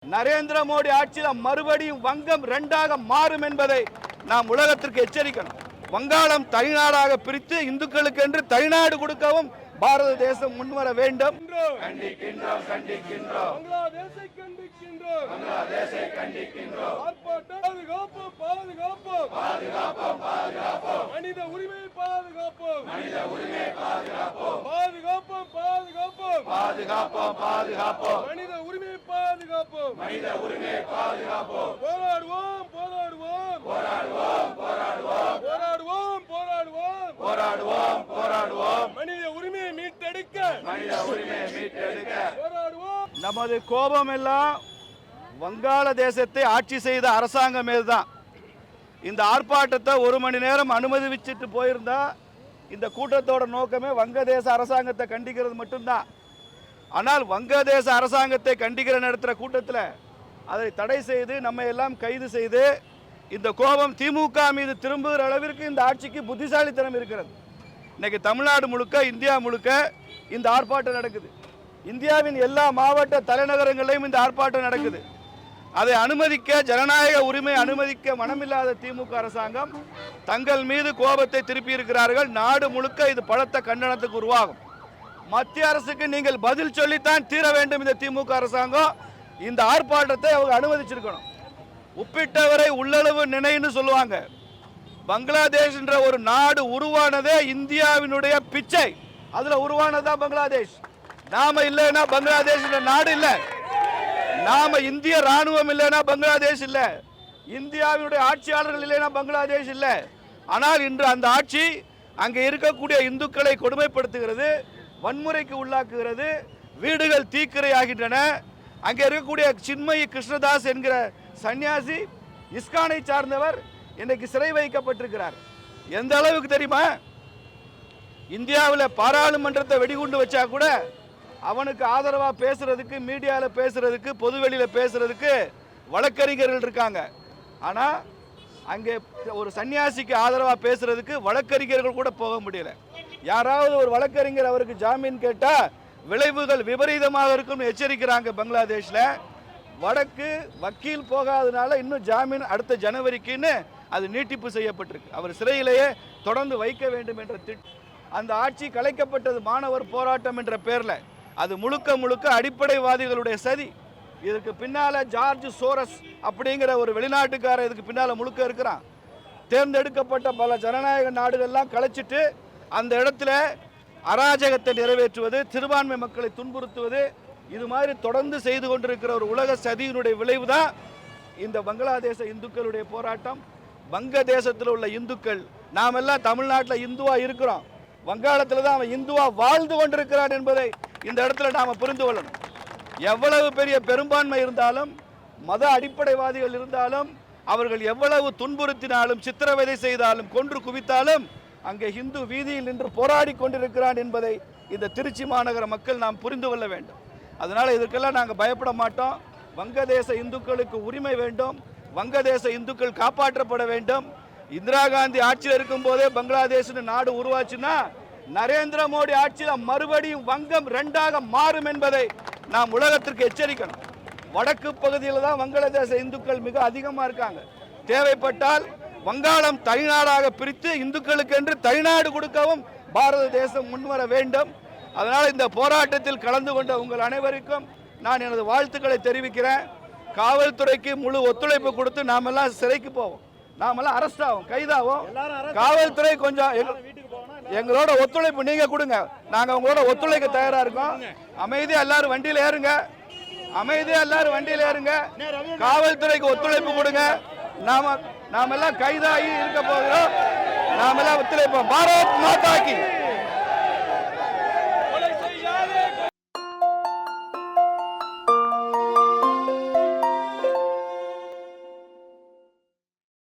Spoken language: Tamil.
நரேந்திர மோடி ஆட்சியில் மறுபடியும் வங்கம் இரண்டாக மாறும் என்பதை நாம் உலகத்திற்கு எச்சரிக்கணும். வங்காளம் தனிநாடாக பிரித்து இந்துக்களுக்கு என்று தனிநாடு கொடுக்கவும் பாரத தேசம் முன்வர வேண்டும். கண்டிக்கின்றோம் கண்டிக்கின்றோம் பங்களாதேஷை கண்டிக்கின்றோம் பங்களாதேஷை கண்டிக்கின்றோம் பாதுகாப்போம் பாதுகாப்போம் பாதுகாப்போம் பாதுகாப்போம் மனித உரிமையை பாதுகாப்போம் மனித உரிமையை பாதுகாப்போம் பாதுகாப்போம் பாதுகாப்போம் பாதுகாப்போம் பாதுகாப்போம் மனித உரிமையை பாதுகாப்போம் மனித உரிமையை பாதுகாப்போம் போராடுவோம் போராடுவோம் போராடுவோம் போராடுவோம் போராடுவோம் போராடுவோம் போராடுவோம் போராடுவோம் மனித உரிமையை மீட்டெடுக்க மனித உரிமையை மீட்டெடுக்க போராடுவோம். நமது கோபம் எல்லாம் வங்காள தேசத்தை ஆட்சி செய்த அரசாங்கம் மீதுதான். இந்த ஆர்ப்பாட்டத்தை 1 மணி நேரம் அனுமதிச்சுட்டு போயிருந்தா இந்த கூட்டத்தோட நோக்கமே வங்கதேச அரசாங்கத்தை கண்டிக்கிறது மட்டும்தான். ஆனால் வங்கதேச அரசாங்கத்தை கண்டிக்கிற நடத்துகிற கூட்டத்தில் அதை தடை செய்து நம்ம எல்லாம் கைது செய்து இந்த கோபம் திமுக மீது திரும்புகிற அளவிற்கு இந்த ஆட்சிக்கு புத்திசாலித்தனம் இருக்கிறது. இன்னைக்கு தமிழ்நாடு முழுக்க இந்தியா முழுக்க இந்த ஆர்ப்பாட்டம் நடக்குது. இந்தியாவின் எல்லா மாவட்ட தலைநகரங்களிலும் இந்த ஆர்ப்பாட்டம் நடக்குது. அதை அனுமதிக்க ஜனநாயக உரிமை அனுமதிக்க மனமில்லாத திமுக அரசாங்கம் தங்கள் மீது கோபத்தை திருப்பி இருக்கிறார்கள். நாடு முழுக்க இது பலத்த கண்டனத்துக்கு உருவாகும். மத்திய அரசுக்கு நீங்கள் பதில் சொல்லித்தான் தீர வேண்டும். இந்த திமுக அரசாங்கம் இந்த ஆர்ப்பாட்டத்தை அவங்க அனுமதிச்சிருக்கணும். உப்பிட்டவரை உள்ளளவு நினைன்னு சொல்லுவாங்க. பங்களாதேஷ் என்ற ஒரு நாடு உருவானதே இந்தியாவினுடைய பிச்சை. அதுல உருவானதா பங்களாதேஷ். நாம இல்லைன்னா பங்களாதேஷ் நாடு இல்லை. நாம இந்திய ராணுவம் இல்லைன்னா பங்களாதேஷ் இல்லை. இந்தியாவினுடைய ஆட்சியாளர்கள் இல்லைன்னா பங்களாதேஷ் இல்லை. ஆனால் இன்று அந்த ஆட்சி அங்கே இருக்கக்கூடிய இந்துக்களை கொடுமைப்படுத்துகிறது, வன்முறைக்கு உள்ளாக்குகிறது, வீடுகள் தீக்கிரையாகின்றன. அங்கே இருக்கக்கூடிய சின்மயி கிருஷ்ணதாஸ் என்கிற சன்னியாசி இஸ்கானை சார்ந்தவர் இன்னைக்கு சிறை வைக்கப்பட்டிருக்கிறார். எந்த அளவுக்கு தெரியுமா? இந்தியாவில் பாராளுமன்றத்தை வெடிகுண்டு வச்சா கூட அவனுக்கு ஆதரவாக பேசுறதுக்கு, மீடியாவில் பேசுறதுக்கு, பொதுவெளியில் பேசுறதுக்கு வழக்கறிஞர்கள் இருக்காங்க. ஆனால் அங்கே ஒரு சன்னியாசிக்கு ஆதரவாக பேசுறதுக்கு வழக்கறிஞர்கள் கூட போக முடியல. யாராவது ஒரு வழக்கறிஞர் அவருக்கு ஜாமீன் கேட்டால் விளைவுகள் விபரீதமாக இருக்கும்னு எச்சரிக்கிறாங்க. பங்களாதேஷில் வடக்கு வக்கீல் போகாதனால இன்னும் ஜாமீன் அடுத்த ஜனவரிக்குன்னு அது நீட்டிப்பு செய்யப்பட்டிருக்கு. அவர் சிறையிலேயே தொடர்ந்து வைக்க வேண்டும் என்ற அந்த ஆட்சி கலைக்கப்பட்டது மாணவர் போராட்டம் என்ற பேரில். அது முழுக்க முழுக்க அடிப்படைவாதிகளுடைய சதி. இதுக்கு பின்னால் ஜார்ஜ் சோரஸ் அப்படிங்கிற ஒரு வெளிநாட்டுக்காரர் இதுக்கு பின்னால் முழுக்க இருக்கிறான். தேர்ந்தெடுக்கப்பட்ட பல ஜனநாயக நாடுகள்லாம் கலைச்சிட்டு அந்த இடத்துல அராஜகத்தை நிறைவேற்றுவது, சிறுபான்மை மக்களை துன்புறுத்துவது, இது மாதிரி தொடர்ந்து செய்து கொண்டிருக்கிற ஒரு உலக சதியினுடைய விளைவு தான் இந்த பங்களாதேச இந்துக்களுடைய போராட்டம். வங்கதேசத்தில் உள்ள இந்துக்கள், நாம் எல்லாம் தமிழ்நாட்டில் இந்துவா இருக்கிறோம், வங்காளத்தில் தான் அவன் இந்துவா வாழ்ந்து கொண்டிருக்கிறான் என்பதை இந்த இடத்துல நாம் புரிந்து கொள்ளணும். எவ்வளவு பெரிய பெரும்பான்மை இருந்தாலும், மத அடிப்படைவாதிகள் இருந்தாலும், அவர்கள் எவ்வளவு துன்புறுத்தினாலும், சித்திரவதை செய்தாலும், கொன்று குவித்தாலும் அங்கே இந்து வீதியில் நின்று போராடி கொண்டிருக்கிறான் என்பதை இந்த திருச்சி மாநகர மக்கள் நாம் புரிந்து கொள்ள வேண்டும். அதனால் இதற்கெல்லாம் நாங்கள் பயப்பட மாட்டோம். வங்கதேச இந்துக்களுக்கு உரிமை வேண்டும். வங்கதேச இந்துக்கள் காப்பாற்றப்பட வேண்டும். இந்திரா காந்தி ஆட்சியில் இருக்கும் போதே பங்களாதேஷ்னு நாடு உருவாச்சுன்னா நரேந்திர மோடி ஆட்சியில் மறுபடியும் வங்கம் இரண்டாக மாறும் என்பதை நாம் உலகத்திற்கு எச்சரிக்கணும். வடக்கு பகுதியில் தான் வங்களாதேச இந்துக்கள் மிக அதிகமாக இருக்காங்க. தேவைப்பட்டால் வங்காளம் தனிநாடாக பிரித்து இந்துக்களுக்கு என்று தனிநாடு கொடுக்கவும் பாரத தேசம் முன்வர வேண்டும். அதனால் இந்த போராட்டத்தில் கலந்து கொண்ட உங்கள் அனைவருக்கும் நான் எனது வாழ்த்துக்களை தெரிவிக்கிறேன். காவல்துறைக்கு முழு ஒத்துழைப்பு கொடுத்து நாமெல்லாம் சிறைக்கு போவோம், நாமெல்லாம் அரெஸ்ட் ஆகும், கைதாகும். காவல்துறை கொஞ்சம் எங்களோட ஒத்துழைப்பு நீங்க கொடுங்க, நாங்க உங்களோட ஒத்துழைக்க தயாரா இருக்கோம். அமைதியா எல்லாரும் வண்டியில ஏறுங்க, அமைதியா எல்லாரும் வண்டியில ஏறுங்க. காவல்துறைக்கு ஒத்துழைப்பு கொடுங்க. நாமெல்லாம் கைதாகி இருக்க போகிறோம். நாமெல்லாம் ஒத்துழைப்போம். பாரத் மாதா கி.